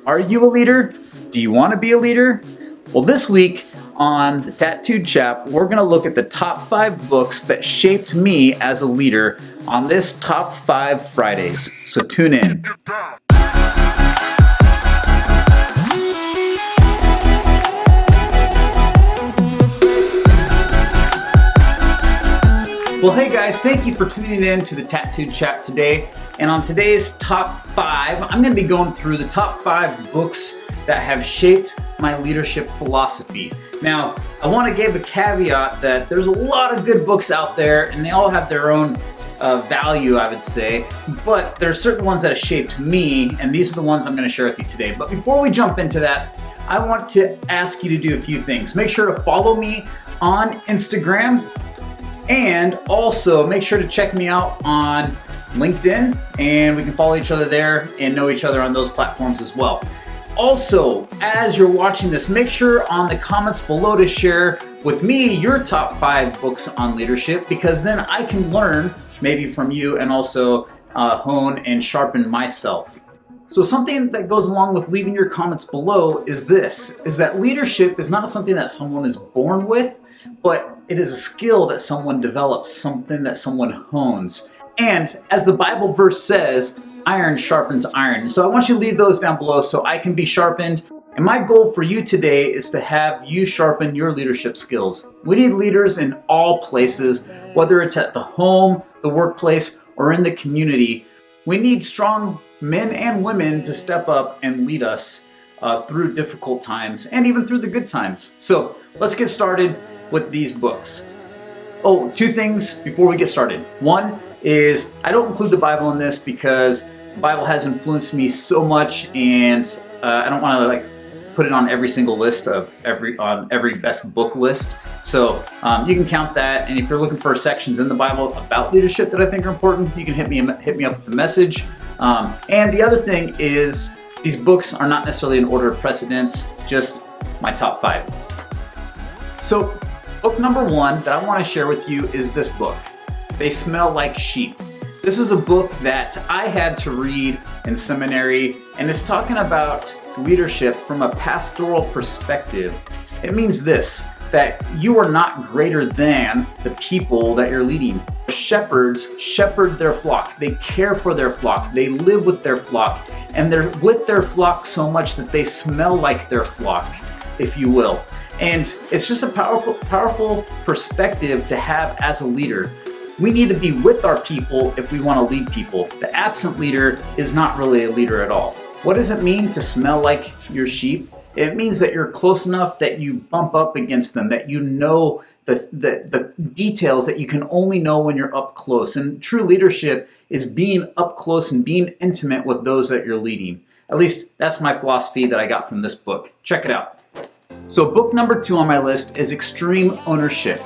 Are you a leader? Do you want to be a leader? Well, this week on the Tattooed Chap, we're going to look at the top 5 books that shaped me as a leader on this Top 5 Fridays. So tune in. Well, hey guys, thank you for tuning in to the Tattooed Chap today. And on today's top 5, I'm going to be going through the top 5 books that have shaped my leadership philosophy. Now, I want to give a caveat that there's a lot of good books out there and they all have their own value, I would say. But there are certain ones that have shaped me, and these are the ones I'm going to share with you today. But before we jump into that, I want to ask you to do a few things. Make sure to follow me on Instagram. And also make sure to check me out on LinkedIn, and we can follow each other there and know each other on those platforms as well. Also, as you're watching this, make sure on the comments below to share with me your top 5 books on leadership, because then I can learn maybe from you and also hone and sharpen myself. So something that goes along with leaving your comments below is that leadership is not something that someone is born with, but it is a skill that someone develops, something that someone hones. And as the Bible verse says, iron sharpens iron. So I want you to leave those down below so I can be sharpened. And my goal for you today is to have you sharpen your leadership skills. We need leaders in all places, whether it's at the home, the workplace, or in the community. We need strong men and women to step up and lead us through difficult times and even through the good times. So let's get started with these books. Oh, 2 things before we get started. One is I don't include the Bible in this because the Bible has influenced me so much, and I don't want to put it on every single list of every best book list. So you can count that, and if you're looking for sections in the Bible about leadership that I think are important, you can hit me up with a message. And the other thing is these books are not necessarily in order of precedence, just my top 5. So book number 1 that I want to share with you is this book, They Smell Like Sheep. This is a book that I had to read in seminary, and it's talking about leadership from a pastoral perspective. It means this, that you are not greater than the people that you're leading. Shepherds shepherd their flock. They care for their flock. They live with their flock, and they're with their flock so much that they smell like their flock, if you will. And it's just a powerful perspective to have as a leader. We need to be with our people if we want to lead people. The absent leader is not really a leader at all. What does it mean to smell like your sheep? It means that you're close enough that you bump up against them, that you know the details that you can only know when you're up close. And true leadership is being up close and being intimate with those that you're leading. At least that's my philosophy that I got from this book. Check it out. So book number 2 on my list is Extreme Ownership.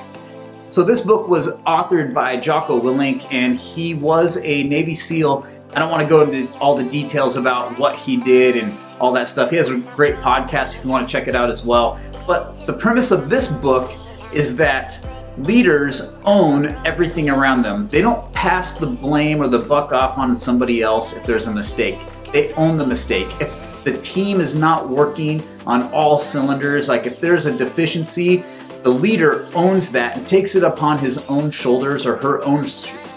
So this book was authored by Jocko Willink, and he was a Navy SEAL. I don't want to go into all the details about what he did and all that stuff. He has a great podcast if you want to check it out as well. But the premise of this book is that leaders own everything around them. They don't pass the blame or the buck off on somebody else if there's a mistake. They own the mistake. If the team is not working on all cylinders, like if there's a deficiency, the leader owns that and takes it upon his own shoulders or her own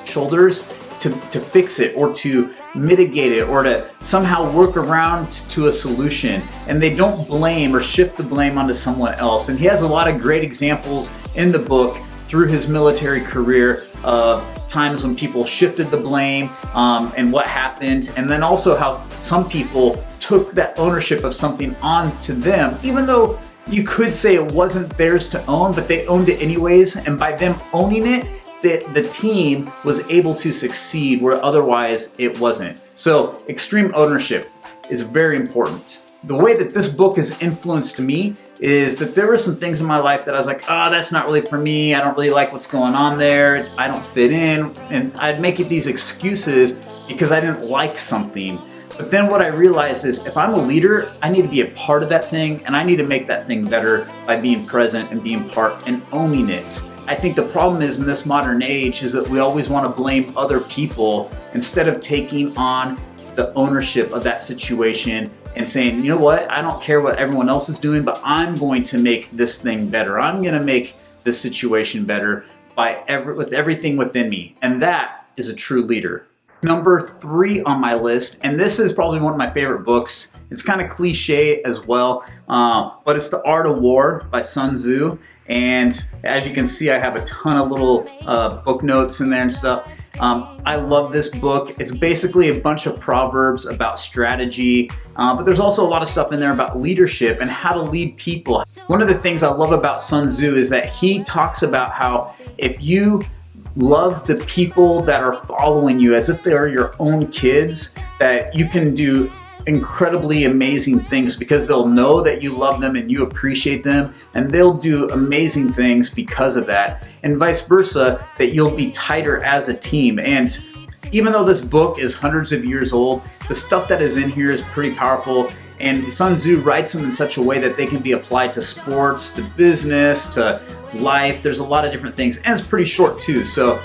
shoulders to fix it or to mitigate it or to somehow work around to a solution. And they don't blame or shift the blame onto someone else. And he has a lot of great examples in the book through his military career of times when people shifted the blame and what happened. And then also how some people took that ownership of something onto them, even though you could say it wasn't theirs to own, but they owned it anyways. And by them owning it, the team was able to succeed where otherwise it wasn't. So extreme ownership is very important. The way that this book has influenced me is that there were some things in my life that I was like, that's not really for me. I don't really like what's going on there. I don't fit in. And I'd make it these excuses because I didn't like something. But then what I realized is if I'm a leader, I need to be a part of that thing, and I need to make that thing better by being present and being part and owning it. I think the problem is in this modern age is that we always want to blame other people instead of taking on the ownership of that situation and saying, you know what, I don't care what everyone else is doing, but I'm going to make this thing better. I'm going to make this situation better with everything within me. And that is a true leader. Number 3 on my list, and this is probably one of my favorite books. It's kind of cliche as well, but it's The Art of War by Sun Tzu. And as you can see, I have a ton of little book notes in there and stuff. I love this book. It's basically a bunch of proverbs about strategy, but there's also a lot of stuff in there about leadership and how to lead people. One of the things I love about Sun Tzu is that he talks about how if you love the people that are following you as if they are your own kids, that you can do incredibly amazing things because they'll know that you love them and you appreciate them, and they'll do amazing things because of that, and vice versa, that you'll be tighter as a team. And even though this book is hundreds of years old, the stuff that is in here is pretty powerful, and Sun Tzu writes them in such a way that they can be applied to sports, to business, to life. There's a lot of different things, and it's pretty short too. So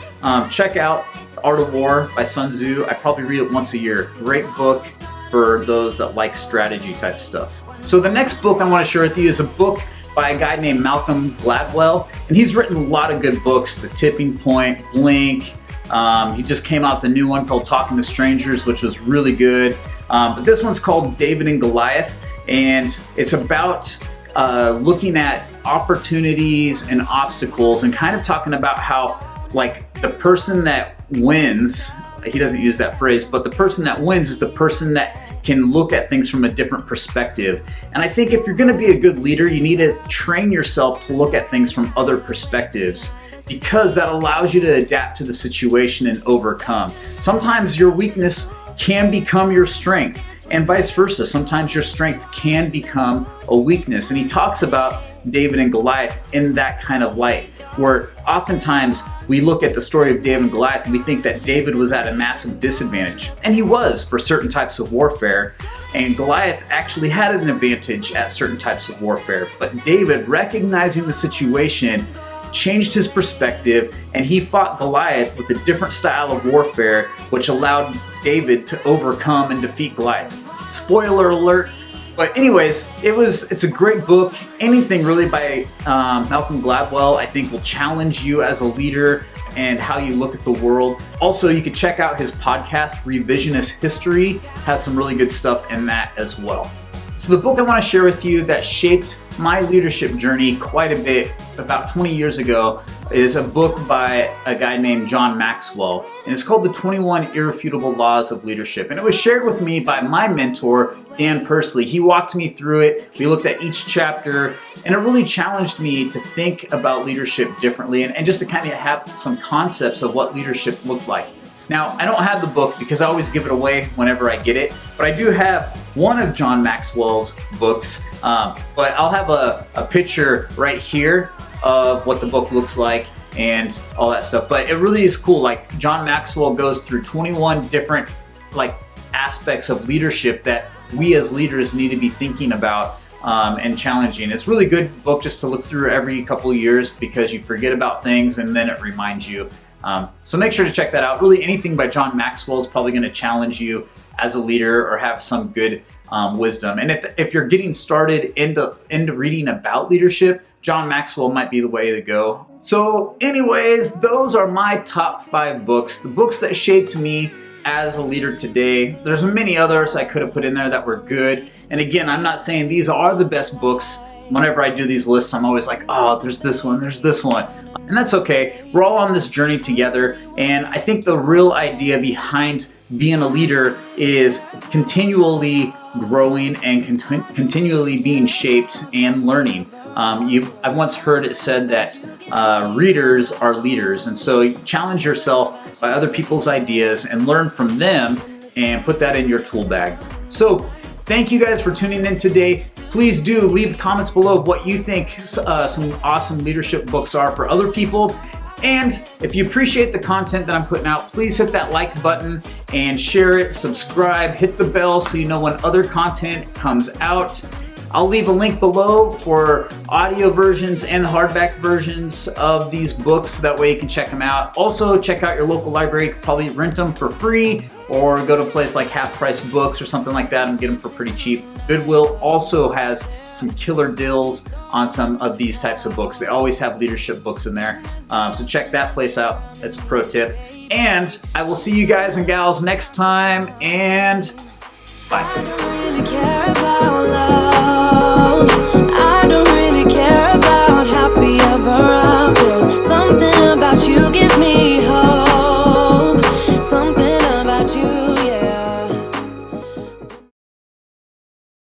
check out The Art of War by Sun Tzu. I probably read it once a year. Great book for those that like strategy type stuff. So the next book I want to share with you is a book by a guy named Malcolm Gladwell, and he's written a lot of good books. The Tipping Point, Blink. He just came out with a new one called Talking to Strangers, which was really good. But this one's called David and Goliath, and it's about looking at opportunities and obstacles and kind of talking about how, like, the person that wins, he doesn't use that phrase, but the person that wins is the person that can look at things from a different perspective. And I think if you're going to be a good leader, you need to train yourself to look at things from other perspectives, because that allows you to adapt to the situation and overcome. Sometimes your weakness can become your strength, and vice versa. Sometimes your strength can become a weakness. And he talks about David and Goliath in that kind of light, where oftentimes we look at the story of David and Goliath and we think that David was at a massive disadvantage. And he was for certain types of warfare. And Goliath actually had an advantage at certain types of warfare. But David, recognizing the situation, changed his perspective, and he fought Goliath with a different style of warfare, which allowed David to overcome and defeat Goliath. Spoiler alert. But anyways, it's a great book. Anything really by Malcolm Gladwell, I think, will challenge you as a leader and how you look at the world. Also, you can check out his podcast, Revisionist History, has some really good stuff in that as well. So the book I want to share with you that shaped my leadership journey quite a bit about 20 years ago is a book by a guy named John Maxwell, and it's called The 21 Irrefutable Laws of Leadership. And it was shared with me by my mentor, Dan Pursley. He walked me through it. We looked at each chapter, and it really challenged me to think about leadership differently and just to kind of have some concepts of what leadership looked like. Now, I don't have the book because I always give it away whenever I get it, but I do have one of John Maxwell's books, but I'll have a picture right here of what the book looks like and all that stuff. But it really is cool. Like, John Maxwell goes through 21 different aspects of leadership that we as leaders need to be thinking about and challenging. It's a really good book just to look through every couple of years because you forget about things and then it reminds you. So make sure to check that out. Really, anything by John Maxwell is probably going to challenge you as a leader or have some good wisdom. And if you're getting started into reading about leadership, John Maxwell might be the way to go. So anyways, those are my top 5 books, the books that shaped me as a leader today. There's many others I could have put in there that were good. And again, I'm not saying these are the best books. Whenever I do these lists, I'm always like, oh, there's this one. And that's okay. We're all on this journey together. And I think the real idea behind being a leader is continually growing and continually being shaped and learning. I've once heard it said that readers are leaders. And so challenge yourself by other people's ideas and learn from them and put that in your tool bag. So thank you guys for tuning in today. Please do leave comments below of what you think some awesome leadership books are for other people. And if you appreciate the content that I'm putting out, please hit that like button and share it, subscribe, hit the bell so you know when other content comes out. I'll leave a link below for audio versions and hardback versions of these books. That way you can check them out. Also, check out your local library. You can probably rent them for free or go to a place like Half Price Books or something like that and get them for pretty cheap. Goodwill also has some killer deals on some of these types of books. They always have leadership books in there. So check that place out. That's a pro tip. And I will see you guys and gals next time, and bye.